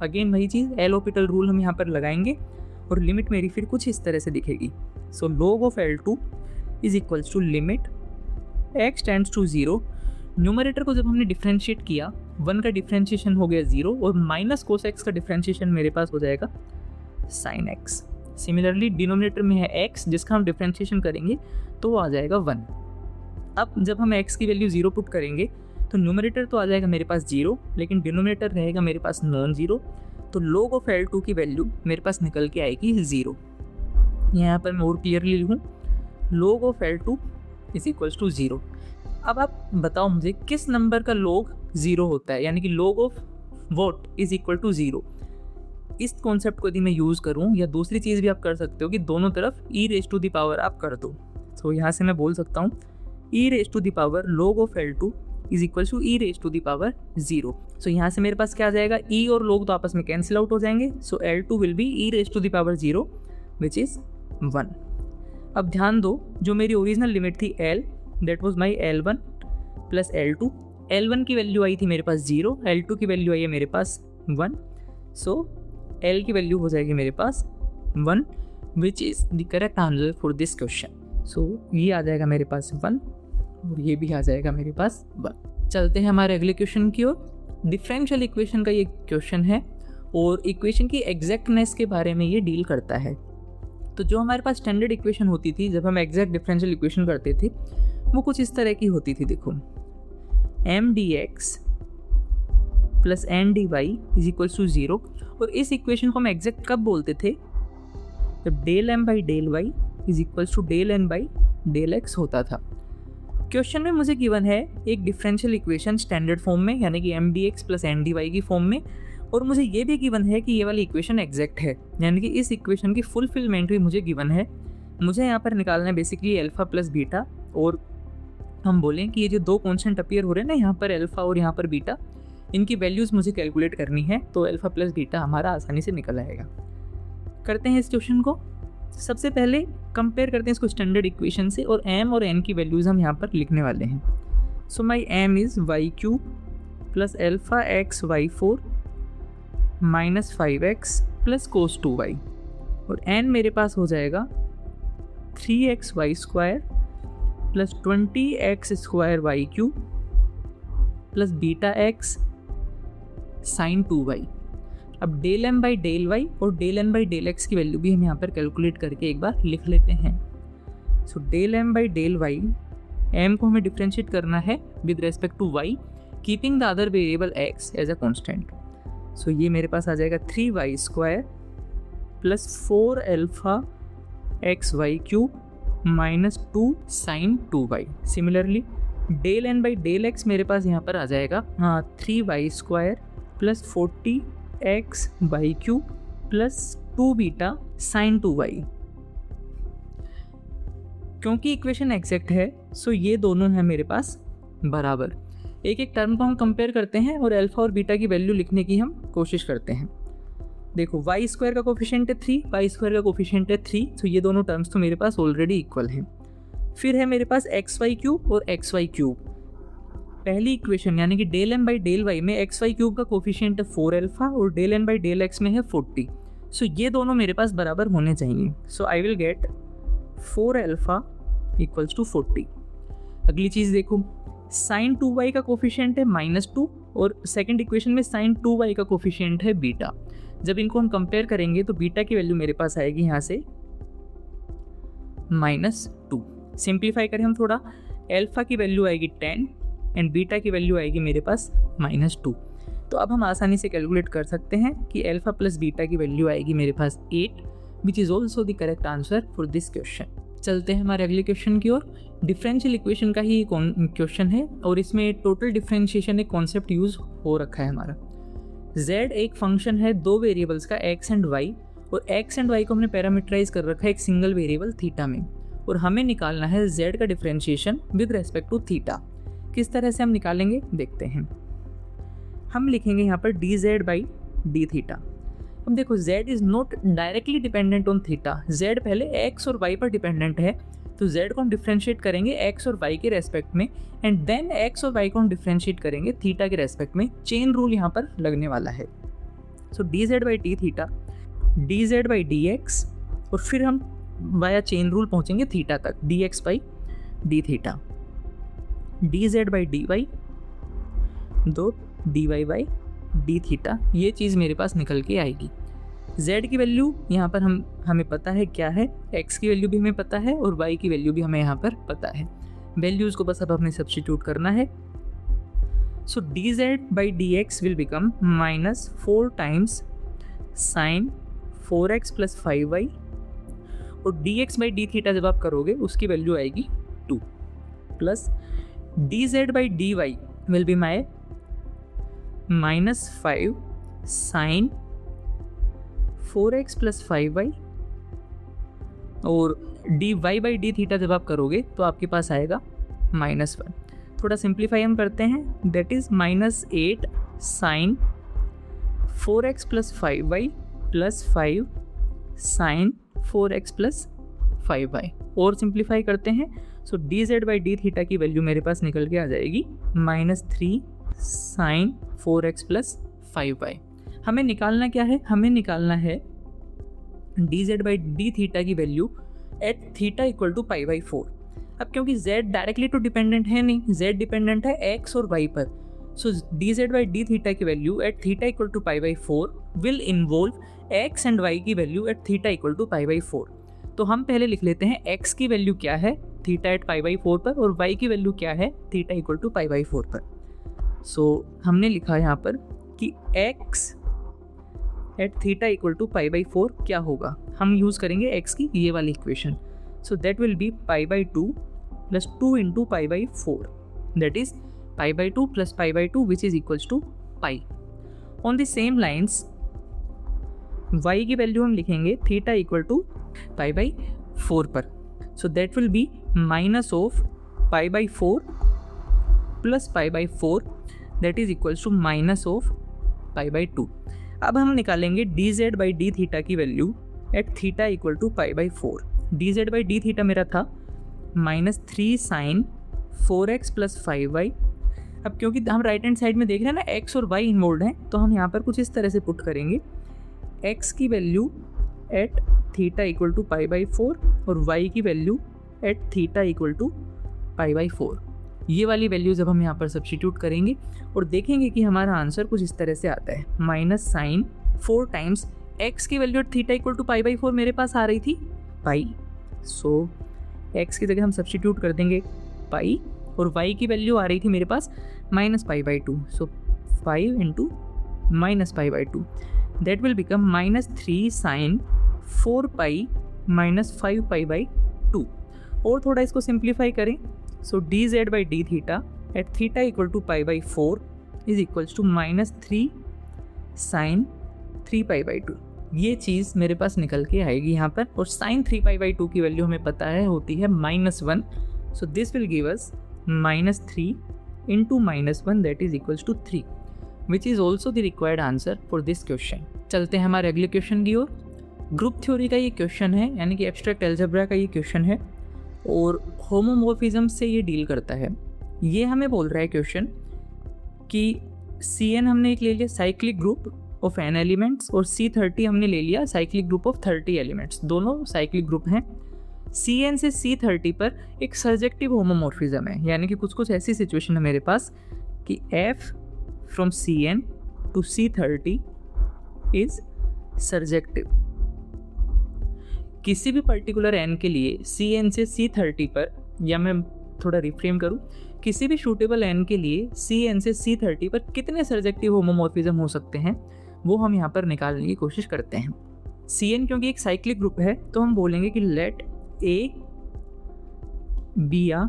Again वही चीज़, एल-हॉपिटल रूल हम यहाँ पर लगाएंगे और लिमिट मेरी फिर कुछ इस तरह से दिखेगी। So log of L2 is equals to limit x tends to 0। Numerator को जब हमने डिफरेंशिएट किया, 1 का डिफरेंशिएशन हो गया 0, और माइनस कोस एक्स का डिफरेंशिएशन मेरे पास हो जाएगा साइन एक्स। सिमिलरली डिनोमिनेटर में है x जिसका हम डिफरेंशिएशन करेंगे तो वो आ जाएगा 1। अब जब हम x की वैल्यू 0 पुट करेंगे तो न्यूमरेटर तो आ जाएगा मेरे पास 0, लेकिन डिनोमिनेटर रहेगा मेरे पास नॉन 0, तो log ऑफ L2 की वैल्यू मेरे पास निकल के आएगी 0। यहाँ पर मैं और क्लियरली लिखूँ, log of L2 is equals to 0। अब आप बताओ मुझे किस नंबर का log 0 होता है, यानी कि log of what is equal to 0। इस कॉन्सेप्ट को यदि मैं यूज़ करूँ, या दूसरी चीज़ भी आप कर सकते हो कि दोनों तरफ e raise to the power आप कर दो। तो यहाँ से मैं बोल सकता हूँ e raise to the power log of L2 is equal to e raise to the power 0। So यहाँ से मेरे पास क्या आ जाएगा, e और log तो आपस में कैंसिल आउट हो जाएंगे, so L2 will be e raise to the power 0 which is 1। अब ध्यान दो, जो मेरी ओरिजिनल लिमिट थी L, that was my L1 plus L2। L1 की वैल्यू आई थी मेरे पास 0, L2 की वैल्यू आई है मेरे पास 1, सो L की वैल्यू हो जाएगी मेरे पास 1। Which is the correct answer for this question. So ये आ जाएगा मेरे पास 1 और ये भी आ जाएगा मेरे पास 1। चलते हैं हमारे अगले क्वेश्चन की ओर। डिफरेंशियल इक्वेशन का ये क्वेश्चन है और इक्वेशन की एग्जैक्टनेस के बारे में ये डील करता है। तो जो हमारे पास स्टैंडर्ड इक्वेशन होती थी जब हम एग्जैक्ट डिफरेंशियल इक्वेशन करते थे वो कुछ इस तरह की होती थी। देखो, M d x plus N d y is equals to 0। और इस इक्वेशन को हम एग्जैक्ट कब बोलते थे? जब del M by del y is equals to del N by del x होता था। क्वेश्चन में मुझे गिवन है एक डिफरेंशियल इक्वेशन स्टैंडर्ड फॉर्म में, यानी कि M d x plus N d y की फॉर्म में, और मुझे ये भी गिवन है कि ये वाली इक्वेशन एग्जैक्ट है, यानी कि इस इक्वेशन की फुलफिलमेंट भी मुझे गिवन है। मुझे यहाँ पर निकालना है बेसिकली अल्फा प्लस बीटा, और हम बोलें कि ये जो दो कॉन्स्टेंट अपीयर हो रहे हैं ना, यहाँ पर अल्फा और यहाँ पर बीटा, इनकी वैल्यूज़ मुझे कैलकुलेट करनी है। तो अल्फा प्लस बीटा हमारा आसानी से निकल आएगा। करते हैं इस क्वेश्चन को। सबसे पहले कंपेयर करते हैं इसको स्टैंडर्ड इक्वेशन से, और एम और एन की वैल्यूज़ हम यहाँ पर लिखने वाले हैं। So my M is y cube plus alpha x y 4 minus 5x plus cos 2y, और n मेरे पास हो जाएगा 3xy square plus 20x square y cube plus beta x sine 2y। अब del M by del y और del N by del x की value भी हम यहाँ पर कैलकुलेट करके एक बार लिख लेते हैं। So del M by del y, M को हमें डिफ्रेंशिएट करना है with respect to y, keeping the other variable x as a constant. So ये मेरे पास आ जाएगा 3y square plus 4 alpha x y cube minus 2 sine 2y। Similarly del N by del x मेरे पास यहाँ पर आ जाएगा 3y square plus 40x y cube plus 2 beta sine 2y। क्योंकि इक्वेशन एग्जैक्ट है सो ये दोनों हैं मेरे पास बराबर। एक एक टर्म को हम कंपेयर करते हैं और अल्फा और बीटा की वैल्यू लिखने की हम कोशिश करते हैं। देखो, वाई स्क्वायर का कोफिशिएंट है 3, वाई स्क्वायर का कोफिशिएंट है 3, तो ये दोनों टर्म्स तो मेरे पास ऑलरेडी इक्वल हैं। फिर है मेरे पास एक्स वाई क्यूब और एक्स वाई क्यूब। पहली इक्वेशन यानी कि del M by del y में एक्स वाई क्यूब का कोफिशिएंट है 4 अल्फा और del N by del x में है 40। सो ये दोनों मेरे पास बराबर होने चाहिए। So I will get 4 alpha equals to 40। अगली चीज़ देखो, साइन 2y का कोफिशिएंट है -2 और सेकंड इक्वेशन में साइन 2y का कोफिशिएंट है बीटा। जब इनको हम कंपेयर करेंगे तो बीटा की वैल्यू मेरे पास आएगी यहाँ से -2। सिंप्लीफाई करें हम थोड़ा, अल्फा की वैल्यू आएगी 10 एंड बीटा की वैल्यू आएगी मेरे पास -2। तो अब हम आसानी से कैलकुलेट कर सकते हैं कि अल्फा प्लस बीटा की वैल्यू आएगी मेरे पास 8, विच is also the correct answer for this question. चलते हैं हमारे अगले क्वेश्चन की ओर। डिफरेंशियल इक्वेशन का ही क्वेश्चन है और इसमें टोटल डिफरेंशिएशन एक कॉन्सेप्ट यूज़ हो रखा है हमारा। z एक फंक्शन है दो वेरिएबल्स का x एंड y, और x एंड y को हमने पैरामीटराइज कर रखा है एक सिंगल वेरिएबल थीटा में, और हमें निकालना है z का differentiation with respect to theta. किस तरह से हम निकालेंगे देखते हैं। हम लिखेंगे यहाँ पर dz बाई डी थीटा। अब देखो, z is not directly dependent on theta, z पहले x और y पर डिपेंडेंट है, तो z को हम डिफ्रेंशिएट करेंगे x और y के रेस्पेक्ट में, एंड देन x और y को हम डिफ्रेंशिएट करेंगे थीटा के रेस्पेक्ट में। चेन रूल यहाँ पर लगने वाला है। So dz by d theta, dz by d x, और फिर हम वाया चेन रूल पहुँचेंगे थीटा तक, dx by d theta, dz by d y दो dy बाई डी थीटा। ये चीज़ मेरे पास निकल के आएगी। z की वैल्यू यहाँ पर हमें पता है क्या है, x की वैल्यू भी हमें पता है और y की वैल्यू भी हमें यहाँ पर पता है। वैल्यूज़ को बस अब हमें सब्स्टिट्यूट करना है। So dz by d x will become -4 times sign 4x plus 5y, और dx बाई डी थीटा जब आप करोगे उसकी वैल्यू आएगी 2, plus dz by d y will be my -5 sine 4x plus 5y, और dy बाई डी थीटा जब आप करोगे तो आपके पास आएगा -1। थोड़ा सिंप्लीफाई हम करते हैं, that is -8 sine 4x plus 5y plus 5 sine 4x plus 5y, और सिंप्लीफाई करते हैं। So dz by d theta की वैल्यू मेरे पास निकल के आ जाएगी -3 साइन 4x प्लस 5y। हमें निकालना क्या है, हमें निकालना है dz बाई डी थीटा की value at theta equal to pi by 4। अब क्योंकि z डायरेक्टली तो डिपेंडेंट है नहीं, z डिपेंडेंट है x और y पर, so dz by d theta की value at theta equal to pi by 4 will involve x and y की value at theta equal to pi by 4। तो हम पहले लिख लेते हैं x की वैल्यू क्या है थीटा एट पाई बाई 4 पर, और y की वैल्यू क्या है theta equal to pi by 4 पर। सो हमने लिखा यहाँ पर कि x at theta equal to pi by 4 क्या होगा, हम यूज़ करेंगे x की ये वाली equation. So that will be pi by 2 plus 2 into pi by 4, that is pi by 2 plus pi by 2 which is equals to pi. On the same lines y की value हम लिखेंगे theta equal to pi by 4 पर, so that will be minus of pi by 4 plus pi by 4 that is equals to minus of pi by 2। अब हम निकालेंगे dz by d theta की value at theta equal to pi by 4। dz by d theta मेरा था -3 sign 4x plus 5y। अब क्योंकि हम right hand side में देख रहे हैं ना x और y इन्वॉल्व हैं, तो हम यहाँ पर कुछ इस तरह से पुट करेंगे x की value at theta equal to pi by 4 और y की value at theta equal to pi by 4। ये वाली वैल्यू जब हम यहाँ पर सब्स्टिट्यूट करेंगे और देखेंगे कि हमारा आंसर कुछ इस तरह से आता है, माइनस साइन 4 टाइम्स x की value at theta equal to pi by 4 मेरे पास आ रही थी पाई, सो x की जगह हम सब्स्टिट्यूट कर देंगे पाई, और y की वैल्यू आ रही थी मेरे पास minus pi by 2, so 5 into minus pi by 2 that will become -3 sine 4 pi minus 5 pi by 2। और थोड़ा इसको सिंप्लीफाई करें, so dz by d theta at theta equal to pi by 4 is equals to -3 sine 3 pi by 2। ये चीज़ मेरे पास निकल के आएगी यहाँ पर, और साइन 3 पाई बाई 2 की वैल्यू हमें पता है होती है -1, so this will give us -3 into -1 that is equals to 3 which is also the required answer for this question. चलते हैं हमारे अगले क्वेश्चन की ओर। ग्रुप थ्योरी का ये क्वेश्चन है, यानी कि एब्स्ट्रैक्ट अलजेब्रा का ये क्वेश्चन है, और होमोमॉर्फिज्म से ये डील करता है। ये हमें बोल रहा है क्वेश्चन कि Cn हमने एक ले लिया cyclic group of n elements, और C30 हमने ले लिया साइक्लिक ग्रुप ऑफ 30 एलिमेंट्स, दोनों साइक्लिक ग्रुप हैं। Cn से C30 पर एक सर्जेक्टिव होमोमॉर्फिज्म है, यानी कि कुछ कुछ ऐसी सिचुएशन है मेरे पास कि f from Cn to C30 is surjective. किसी भी पर्टिकुलर n के लिए Cn से C30 पर, या मैं थोड़ा रिफ्रेम करूं, किसी भी शूटेबल n के लिए Cn से C30 पर कितने सर्जेक्टिव होमोमॉर्फिज्म हो सकते हैं वो हम यहाँ पर निकालने की कोशिश करते हैं। Cn क्योंकि एक साइक्लिक ग्रुप है, तो हम बोलेंगे कि let A be a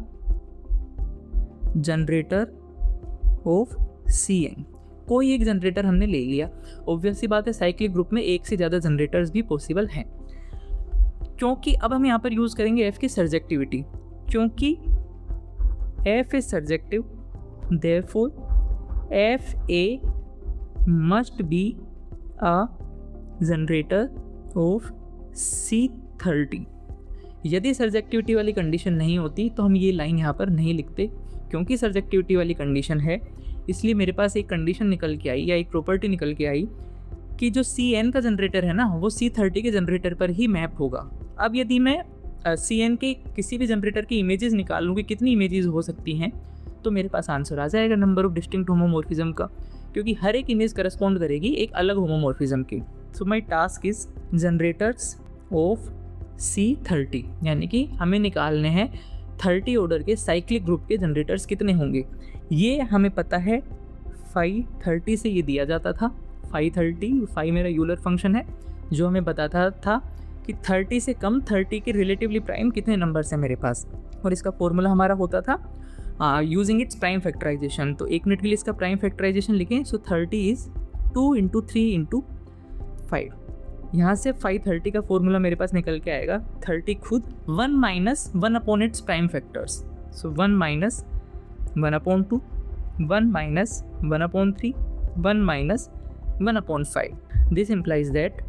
generator of Cn। कोई एक जनरेटर हमने ले लिया, ऑब्वियस सी बात है साइक्लिक ग्रुप में एक से ज़्यादा जनरेटर्स भी पॉसिबल हैं, क्योंकि अब हम यहाँ पर यूज़ करेंगे f की सर्जेक्टिविटी, क्योंकि f is surjective, therefore fa must be a generator of C30। यदि सर्जेक्टिविटी वाली कंडीशन नहीं होती तो हम ये लाइन यहाँ पर नहीं लिखते, क्योंकि सर्जेक्टिविटी वाली कंडीशन है, इसलिए मेरे पास एक कंडीशन निकल के आई या एक प्रॉपर्टी निकल के आई कि जो Cn का जनरेटर है ना वो C30 के जनरेटर पर ही मैप होगा। अब यदि मैं Cn के किसी भी जनरेटर की इमेजेस निकाल लूँ कि कितनी इमेजेस हो सकती हैं, तो मेरे पास आंसर आ जाएगा नंबर ऑफ डिस्टिंक्ट होमोमॉर्फिज्म का, क्योंकि हर एक इमेज करस्पॉन्ड करेगी एक अलग होमोमॉर्फिज्म की। So my task is generators of C30, यानी कि हमें निकालने हैं 30 ऑर्डर के साइक्लिक ग्रुप के जनरेटर्स कितने होंगे। ये हमें पता है 530 से ये दिया जाता था। 5 मेरा यूलर फंक्शन है जो हमें बताता था कि 30 से कम 30 के रिलेटिवली प्राइम कितने नंबर्स हैं मेरे पास, और इसका फॉर्मूला हमारा होता था यूजिंग इट्स प्राइम फैक्टराइजेशन। तो एक मिनट के लिए इसका प्राइम फैक्टराइजेशन लिखें। सो 30 इज़ 2 इंटू 3 इंटू 5। यहाँ से 530 का फॉर्मूला मेरे पास निकल के आएगा 30 खुद 1 minus 1 upon its prime factors. So 1 minus 1 upon 2, 1 minus 1 upon 3, 1 minus 1 upon 5। This implies that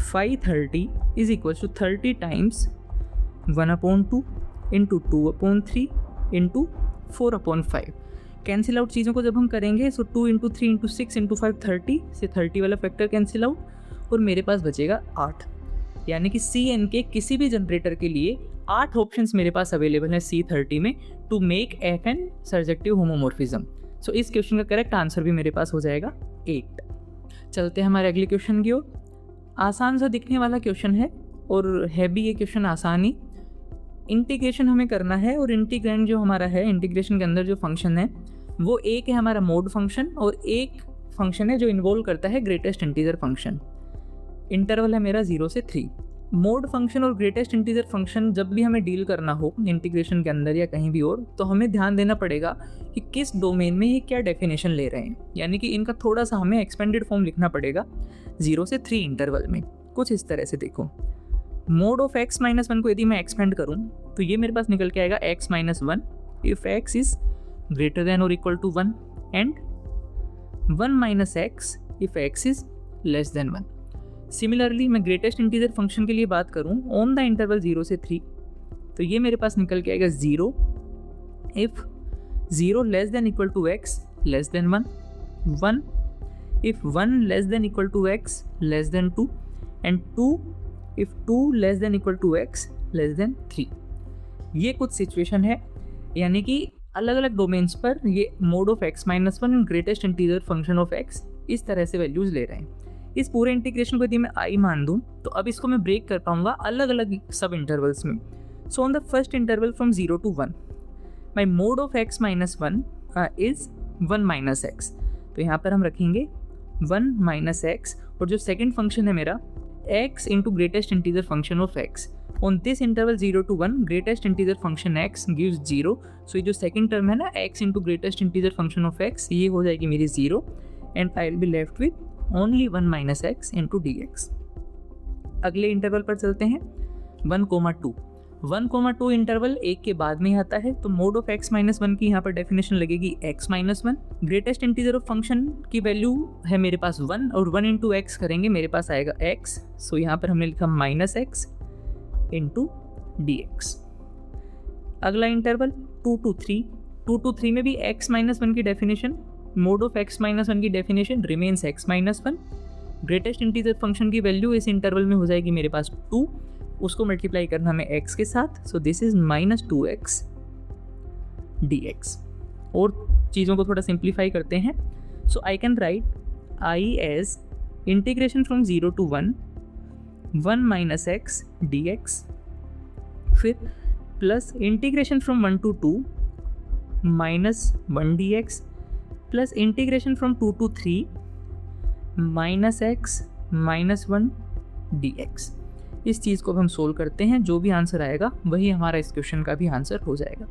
530 is equals to 30 times 1 upon 2 into 2 upon 3 into 4 upon 5। Cancel out चीज़ों को जब हम करेंगे, सो 2 इंटू 3 इंटू 6 इंटू 5 30 से 30 वाला फैक्टर कैंसिल आउट, और मेरे पास बचेगा 8। यानी कि CN के किसी भी जनरेटर के लिए 8 ऑप्शंस मेरे पास अवेलेबल है C30 में to make FN surjective homomorphism. So इस क्वेश्चन का करेक्ट आंसर भी मेरे पास हो जाएगा 8। चलते हैं हमारे अगले क्वेश्चन की ओर। आसान सा दिखने वाला क्वेश्चन है और है भी ये क्वेश्चन आसान ही। इंटीग्रेशन हमें करना है और इंटीग्रेंड जो हमारा है, इंटीग्रेशन के अंदर जो फंक्शन है वो एक है हमारा मोड फंक्शन और एक फंक्शन है जो इन्वॉल्व करता है ग्रेटेस्ट इंटीजर फंक्शन। इंटरवल है मेरा 0 से 3। मोड फंक्शन और ग्रेटेस्ट इंटीजर फंक्शन जब भी हमें डील करना हो इंटीग्रेशन के अंदर या कहीं भी और, तो हमें ध्यान देना पड़ेगा कि किस डोमेन में ये क्या डेफिनेशन ले रहे हैं, यानी कि इनका थोड़ा सा हमें एक्सपेंडेड फॉर्म लिखना पड़ेगा 0 से 3 इंटरवल में। कुछ इस तरह से देखो, मोड ऑफ x-1 को यदि मैं एक्सपेंड करूँ तो ये मेरे पास निकल के आएगा x-1 if x is greater than और equal to 1 and 1 - x if x is less than 1। Similarly मैं ग्रेटेस्ट इंटीजर फंक्शन के लिए बात करूं ऑन द इंटरवल 0 से 3, तो ये मेरे पास निकल के आएगा 0 if 0 less than equal to x less than 1, 1 if 1 less than equal to x less than 2 and 2 if 2 less than equal to x less than 3। ये कुछ सिचुएशन है, यानी कि अलग अलग डोमेन्स पर ये mode of x-1 and greatest integer function of x इस तरह से वैल्यूज ले रहे हैं। इस पूरे इंटीग्रेशन को यदि मैं i मान दूं तो अब इसको मैं ब्रेक कर पाऊंगा अलग अलग सब इंटरवल्स में। So on the first interval from 0 to 1 my mode of x-1 is 1 - x, तो यहाँ पर हम रखेंगे 1 - x और जो सेकेंड फंक्शन है मेरा x into greatest integer function of x। On this interval 0 to 1 greatest integer function x gives 0, सो ये जो सेकेंड टर्म है ना x into greatest integer function of x, ये हो जाएगी मेरी 0 and I will be left with only 1 - x into dx। अगले interval पर चलते हैं 1, 2 इंटरवल एक के बाद में ही आता है, तो मोड ऑफ x-1 की यहाँ पर डेफिनेशन लगेगी x-1। Greatest integer of function की वैल्यू है मेरे पास 1 और 1 इंटू x करेंगे मेरे पास आएगा x, सो यहाँ पर हमने लिखा -x इंटू dx। अगला इंटरवल 2 to 3 में भी x-1 की डेफिनेशन, मोड ऑफ x-1 की definition remains x-1। Greatest integer function की वैल्यू इस इंटरवल में हो जाएगी मेरे पास 2, उसको मल्टीप्लाई करना हमें x के साथ, सो दिस इज -2x dx। और चीज़ों को थोड़ा सिंप्लीफाई करते हैं, so I can write i as integration from 0 to 1 - x dx, फिर plus integration from 1 to 2 -1 dx, plus integration from 2 to 3 -x -1 dx। इस चीज़ को हम सोल्व करते हैं, जो भी आंसर आएगा वही हमारा इस क्वेश्चन का भी आंसर हो जाएगा।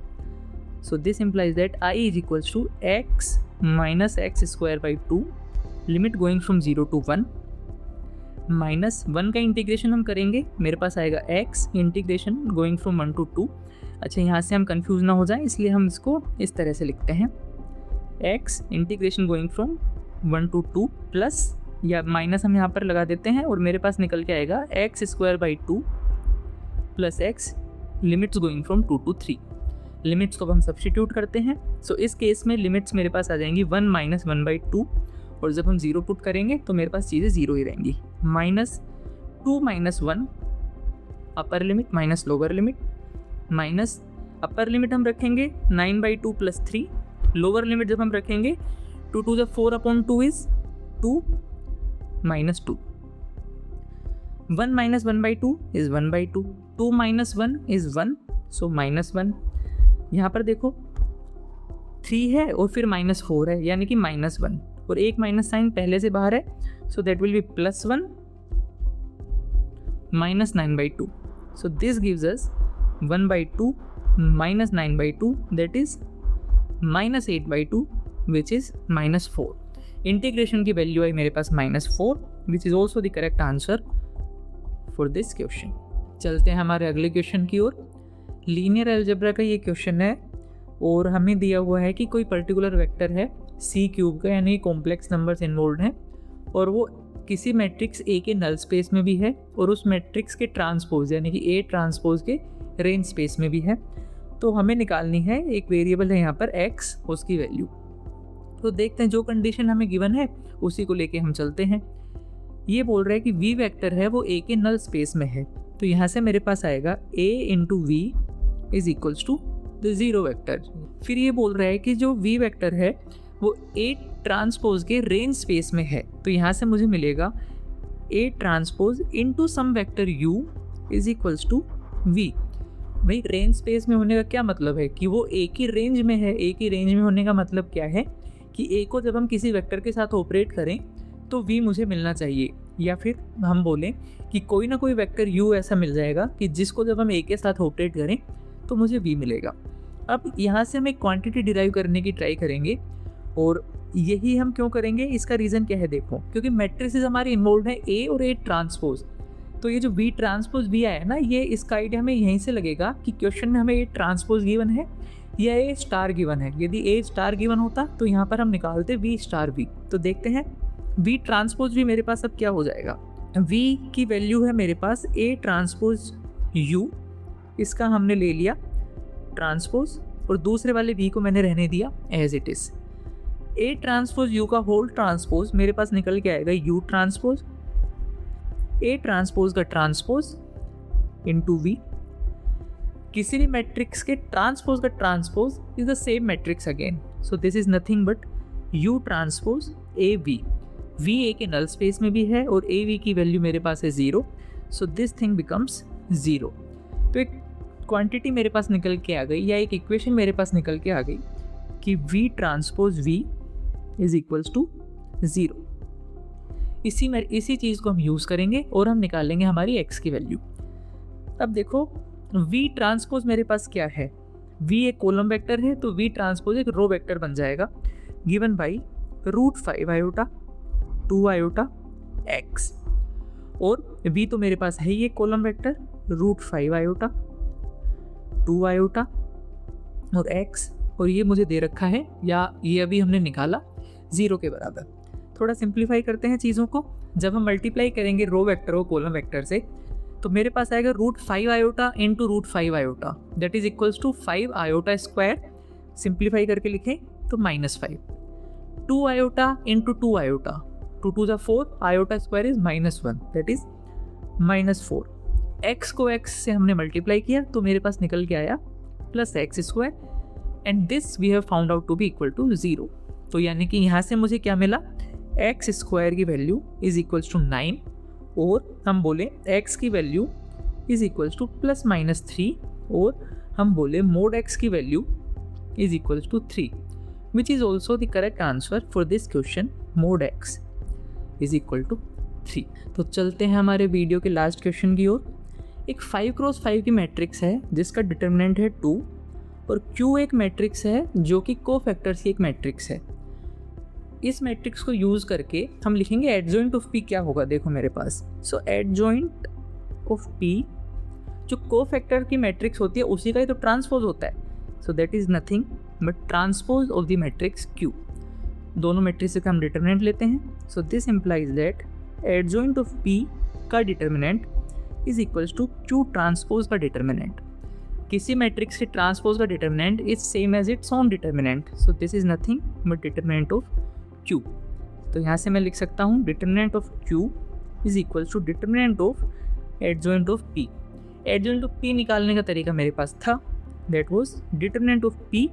So this implies that i is equals to x - x² 2 limit going from 0 to 1 -1 का इंटीग्रेशन हम करेंगे, मेरे पास आएगा x integration going from 1 to 2। अच्छा, यहाँ से हम कंफ्यूज ना हो जाए इसलिए हम इसको इस तरह से लिखते हैं, x integration going from 1 to 2 plus या माइनस हम यहाँ पर लगा देते हैं और मेरे पास निकल के आएगा x² 2 plus x limits going from 2 to 3। Limits को हम सब्स्टिट्यूट करते हैं, सो इस केस में लिमिट्स मेरे पास आ जाएंगी 1 - 1/2 और जब हम 0 पुट करेंगे तो मेरे पास चीज़ें 0 ही रहेंगी। -2 - 1 upper limit minus lower limit, minus upper limit हम रखेंगे 9/2 प्लस 3, लोअर लिमिट जब हम रखेंगे 2 to the 4/2 is 2 - 2। 1 - 1/2 is 1/2, 2 - 1 is 1, सो -1। यहाँ पर देखो 3 है और फिर -4 है, यानी कि -1 और एक माइनस साइन पहले से बाहर है, so that will be +1 -9/2। So this gives us 1/2 - 9/2 that is -8/2 which is -4। Integration की वैल्यू आई मेरे पास -4 which is also the correct answer for this question. चलते हैं हमारे अगले क्वेश्चन की ओर। लीनियर अलजेब्रा का ये क्वेश्चन है और हमें दिया हुआ है कि कोई पर्टिकुलर वेक्टर है C³ का, यानी कॉम्प्लेक्स नंबर्स इन्वॉल्व हैं और वो किसी मैट्रिक्स A के नल स्पेस में भी है और उस मैट्रिक्स के ट्रांसपोज यानी कि A ट्रांसपोज के रेंज स्पेस में भी है। तो हमें निकालनी है, एक वेरिएबल है यहाँ पर x, उसकी वैल्यू। तो देखते हैं जो कंडीशन हमें गिवन है उसी को लेके हम चलते हैं। ये बोल रहा है कि वी वेक्टर है वो ए के नल स्पेस में है, तो यहाँ से मेरे पास आएगा A into V is equals to the zero vector. फिर ये बोल रहा है कि जो वी वेक्टर है वो ए ट्रांसपोज के रेंज स्पेस में है, तो यहाँ से मुझे मिलेगा A transpose into some vector u is equals to v. भाई रेंज स्पेस में होने का क्या मतलब है कि वो ए की रेंज में है। ए की रेंज में होने का मतलब क्या है कि ए को जब हम किसी वेक्टर के साथ ऑपरेट करें तो वी मुझे मिलना चाहिए, या फिर हम बोलें कि कोई ना कोई वेक्टर यू ऐसा मिल जाएगा कि जिसको जब हम ए के साथ ऑपरेट करें तो मुझे वी मिलेगा। अब यहाँ से हम एक क्वांटिटी डिराइव करने की ट्राई करेंगे, और यही हम क्यों करेंगे इसका रीज़न क्या है देखो, क्योंकि मैट्रिसेस हमारी इन्वॉल्व है ए और ए ट्रांसपोज। तो ये जो वी ट्रांसपोज वी आया है ना, ये इसका आइडिया हमें यहीं से लगेगा कि क्वेश्चन में हमें ए ट्रांसपोज गिवन है या ए स्टार गिवन है। यदि ए स्टार गिवन होता तो यहाँ पर हम निकालते वी स्टार वी। तो देखते हैं वी ट्रांसपोज भी मेरे पास अब क्या हो जाएगा। वी की वैल्यू है मेरे पास ए ट्रांसपोज यू, इसका हमने ले लिया ट्रांसपोज, और दूसरे वाले वी को मैंने रहने दिया as it is. A transpose u का होल ट्रांसपोज मेरे पास निकल के आएगा यू ट्रांसपोज, ए ट्रांसपोज का ट्रांसपोज इंटू वी। किसी भी मैट्रिक्स के ट्रांसपोज का transpose is the same matrix again, so this is nothing but u transpose A v. V A के नल स्पेस में भी है और ए वी की वैल्यू मेरे पास है 0, सो दिस थिंग बिकम्स 0। तो एक क्वांटिटी मेरे पास निकल के आ गई, या एक इक्वेशन मेरे पास निकल के आ गई कि v transpose v is equals to 0। इसी चीज़ को हम यूज़ करेंगे और हम निकालेंगे हमारी x की वैल्यू। अब देखो v ट्रांसपोज मेरे पास क्या है, v एक कॉलम वेक्टर है तो v ट्रांसपोज एक रो वेक्टर बन जाएगा given by √5 iota 2 iota x, और v तो मेरे पास है ही एक कॉलम वेक्टर √5 आयोटा 2 आयोटा और x, और ये मुझे दे रखा है या ये अभी हमने निकाला 0 के बराबर। थोड़ा सिंप्लीफाई करते हैं चीज़ों को। जब हम मल्टीप्लाई करेंगे रो वेक्टर को कॉलम वेक्टर से तो मेरे पास आएगा √5 iota into √5 iota, that is equals to 5 iota square. Simplify करके लिखें तो -5। 2 आयोटा इंटू 2 आयोटा, 2 2 जा 4, iota square is -1, that is -4। x को x से हमने मल्टीप्लाई किया तो मेरे पास निकल के आया +x square, and this we have found out to be equal to 0। तो यानी कि यहाँ से मुझे क्या मिला, x स्क्वायर की वैल्यू इज इक्वल्स टू 9, और हम बोले x की वैल्यू इज इक्वल्स टू +-3, और हम बोले मोड x की value is equals to 3, which is also the correct answer for this question. Mod x is equal to 3। तो चलते हैं हमारे वीडियो के लास्ट क्वेश्चन की ओर। एक 5x5 की मैट्रिक्स है जिसका डिटर्मिनेंट है 2, और Q एक मैट्रिक्स है जो कि कोफैक्टर्स की एक मैट्रिक्स है। इस मैट्रिक्स को यूज़ करके हम लिखेंगे एडजॉइंट ऑफ P क्या होगा। देखो मेरे पास, सो एडजॉइंट ऑफ P जो कोफैक्टर की मैट्रिक्स होती है उसी का ही तो ट्रांसपोज होता है, so that is nothing but transpose of the matrix Q। दोनों मैट्रिक्स का हम डिटर्मिनेंट लेते हैं, so this implies that adjoint of P का determinant is equals to Q transpose का डिटर्मिनेंट। किसी मैट्रिक्स के ट्रांसपोज का determinant is same as its own determinant, so this is nothing but determinant of Q। तो यहाँ से मैं लिख सकता हूँ determinant of Q is equals to determinant of adjoint of P। Adjoint of P निकालने का तरीका मेरे पास था, that was determinant of P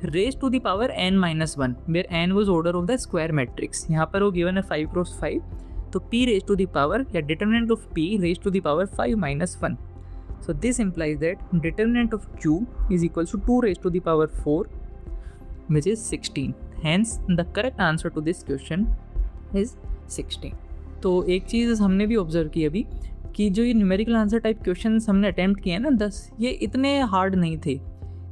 raise to the power n-1, where n was order of the square matrix. यहाँ पर वो given है 5x5, तो P raise to the power या determinant of P raise to the power 5-1। So this implies that determinant of Q is equals to 2 raised to the power 4, which is 16. Hence the correct answer to this question is 16. तो एक चीज़ हमने भी observe की अभी कि जो ये numerical answer type questions हमने अटैम्प्ट किए हैं ना 10, ये इतने हार्ड नहीं थे।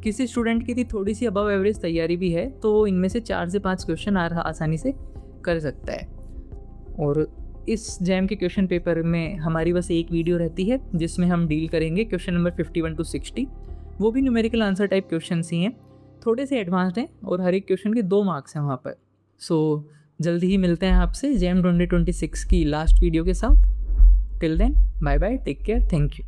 किसी स्टूडेंट की थी थोड़ी सी अबव एवरेज तैयारी भी है तो इनमें से 4 से 5 क्वेश्चन आसानी से कर सकता है। और इस जैम के क्वेश्चन पेपर में हमारी बस एक वीडियो रहती है जिसमें हम डील करेंगे क्वेश्चन नंबर 51 to 60। वो भी न्यूमेरिकल आंसर टाइप क्वेश्चन ही हैं, थोड़े से एडवांस्ड हैं और हर एक क्वेश्चन के 2 मार्क्स हैं वहाँ पर। सो जल्दी ही मिलते हैं आपसे जैम 2026 की लास्ट वीडियो के साथ। Till then bye bye, take care, thank you.